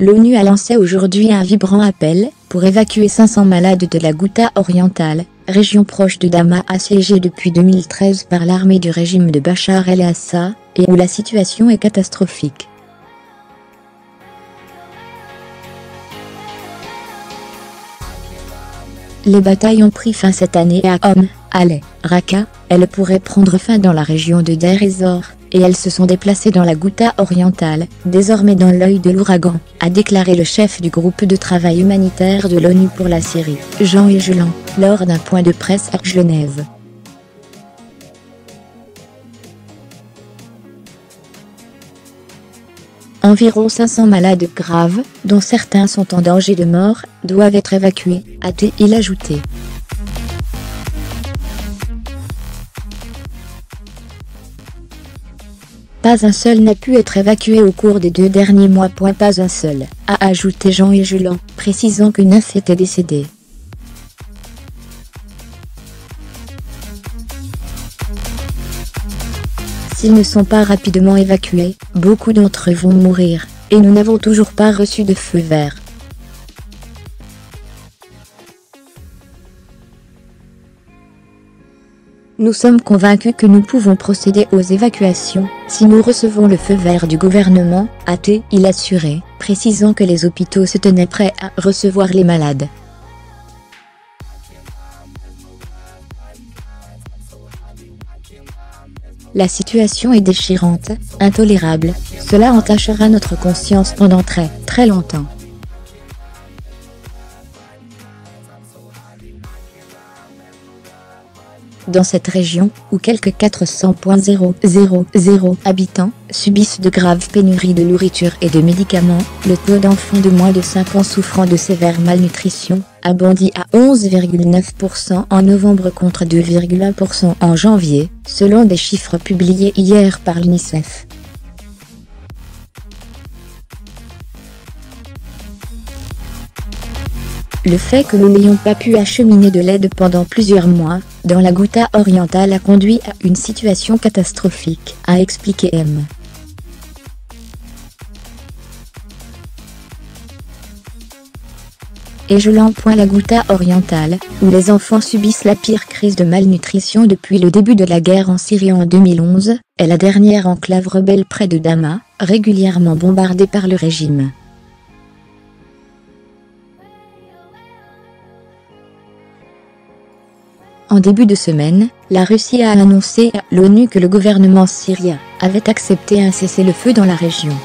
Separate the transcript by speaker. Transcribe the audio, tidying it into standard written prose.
Speaker 1: L'ONU a lancé aujourd'hui un vibrant appel pour évacuer 500 malades de la Ghouta orientale, région proche de Damas assiégée depuis 2013 par l'armée du régime de Bachar el-Assad, et où la situation est catastrophique. Les batailles ont pris fin cette année à Alais, Raqqa. Elles pourraient prendre fin dans la région de Deir ez-Zor, et elles se sont déplacées dans la Ghouta orientale, désormais dans l'œil de l'ouragan, a déclaré le chef du groupe de travail humanitaire de l'ONU pour la Syrie, Jean Egeland, lors d'un point de presse à Genève. Environ 500 malades graves, dont certains sont en danger de mort, doivent être évacués, a-t-il ajouté. Pas un seul n'a pu être évacué au cours des 2 derniers mois. Pas un seul, a ajouté Jean Egeland, précisant que 9 étaient décédés. S'ils ne sont pas rapidement évacués, beaucoup d'entre eux vont mourir, et nous n'avons toujours pas reçu de feu vert. Nous sommes convaincus que nous pouvons procéder aux évacuations, si nous recevons le feu vert du gouvernement, a-t-il assuré, précisant que les hôpitaux se tenaient prêts à recevoir les malades. La situation est déchirante, intolérable, cela entachera notre conscience pendant très longtemps. Dans cette région, où quelques 400,000 habitants subissent de graves pénuries de nourriture et de médicaments, le taux d'enfants de moins de 5 ans souffrant de sévère malnutrition a bondi à 11,9% en novembre contre 2,1% en janvier, selon des chiffres publiés hier par l'UNICEF. Le fait que nous n'ayons pas pu acheminer de l'aide pendant plusieurs mois, dans la Ghouta orientale a conduit à une situation catastrophique, a expliqué M. Egeland. La Ghouta orientale, où les enfants subissent la pire crise de malnutrition depuis le début de la guerre en Syrie en 2011, est la dernière enclave rebelle près de Damas, régulièrement bombardée par le régime. En début de semaine, la Russie a annoncé à l'ONU que le gouvernement syrien avait accepté un cessez-le-feu dans la région.